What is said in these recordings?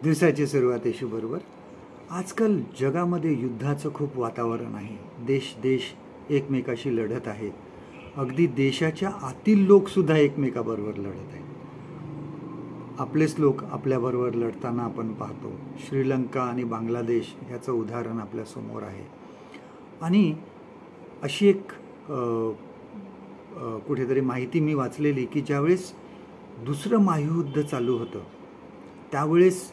दिवसाची सुरुवात येशूबरोबर. आजकाल जगामध्ये युद्धाचं खूप वातावरण आहे. देश एकमेकाशी लढत आहेत. अगदी देशाच्या आतील लोकसुद्धा एकमेकाबरोबर लढत आहेत. आपलेच लोक आपल्याबरोबर लढताना आपण पाहतो. श्रीलंका आणि बांगलादेश ह्याचं उदाहरण आपल्यासमोर आहे. आणि अशी एक कुठेतरी माहिती मी वाचलेली की ज्यावेळेस दुसरं महायुद्ध चालू होतं त्यावेळेस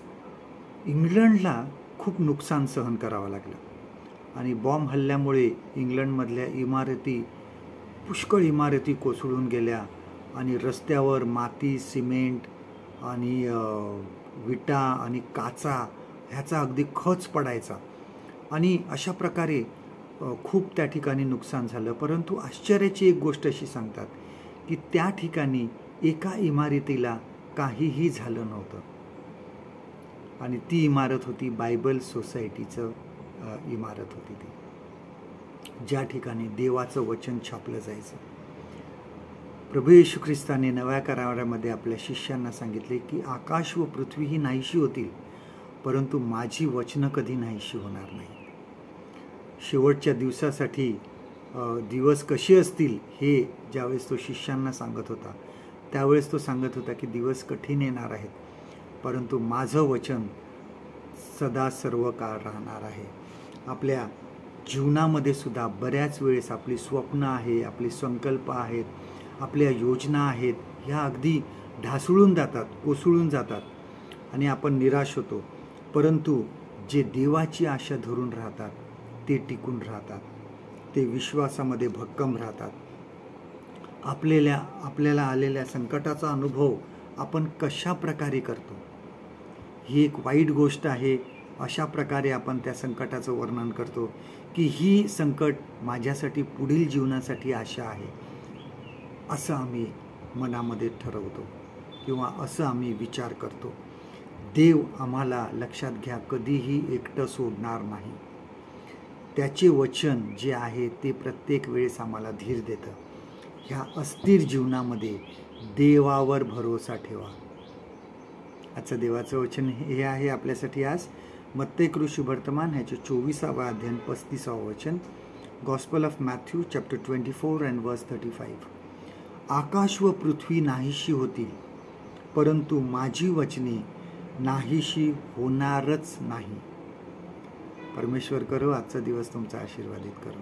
इंग्लंडला खूप नुकसान सहन करावं लागलं आणि बॉम्ब हल्ल्यामुळे इंग्लंडमधल्या पुष्कळ इमारती कोसळून गेल्या आणि रस्त्यावर माती, सिमेंट आणि विटा आणि काचा ह्याचा अगदी खच पडायचा आणि अशा प्रकारे खूप त्या ठिकाणी नुकसान झालं. परंतु आश्चर्याची एक गोष्ट अशी सांगतात की त्या ठिकाणी एका इमारतीला काहीही झालं नव्हतं आणि ती इमारत होती बायबल सोसायटीचं इमारत होती ती, ज्या ठिकाणी देवाचं वचन छापलं जायचं. प्रभू येशू ख्रिस्ताने नव्या करारामध्ये आपल्या शिष्यांना सांगितले की आकाश व पृथ्वी ही नाहीशी होतील, परंतु माझी वचनं कधी नाहीशी होणार नाही. शेवटच्या दिवसासाठी दिवस कसे असतील हे ज्यावेळेस तो शिष्यांना सांगत होता त्यावेळेस तो सांगत होता की दिवस कठीण येणार आहेत, परंतु माझं वचन सदा सर्व काळ राहणार आहे. आपल्या जीवनामध्ये सुद्धा बऱ्याच वेळेस आपली स्वप्न आहे, आपले संकल्प आहेत, आपल्या योजना आहेत, ह्या अगदी ढासळून जातात, कोसळून जातात आणि आपण निराश होतो. परंतु जे देवाची आशा धरून राहतात ते टिकून राहतात, ते विश्वासामध्ये भक्कम राहतात. आपल्याला आलेल्या संकटाचा अनुभव आपण कशा प्रकारे करतो ही एक वाईट गोष्ट आहे. अशा प्रकारे आपण त्या संकटाचं वर्णन करतो की ही संकट माझ्यासाठी पुढील जीवनासाठी आशा आहे, असं आम्ही मनामध्ये ठरवतो किंवा असं आम्ही विचार करतो. देव आम्हाला लक्षात घ्या कधीही एकटं सोडणार नाही. त्याचे वचन जे आहे ते प्रत्येक वेळेस आम्हाला धीर देतं. ह्या अस्थिर जीवनामध्ये देवावर भरोसा ठेवा. आजचं देवाचं वचन हे आहे आपल्यासाठी आज मत्ते शुभवर्तमान ह्याचे 24वा अध्याय 35वा वचन. Gospel of Matthew chapter 24 and वर्स 35. आकाश व पृथ्वी नाहीशी होतील, परंतु माझी वचने नाहीशी होणारच नाही. परमेश्वर करो आजचा दिवस तुमचा आशीर्वादित करो.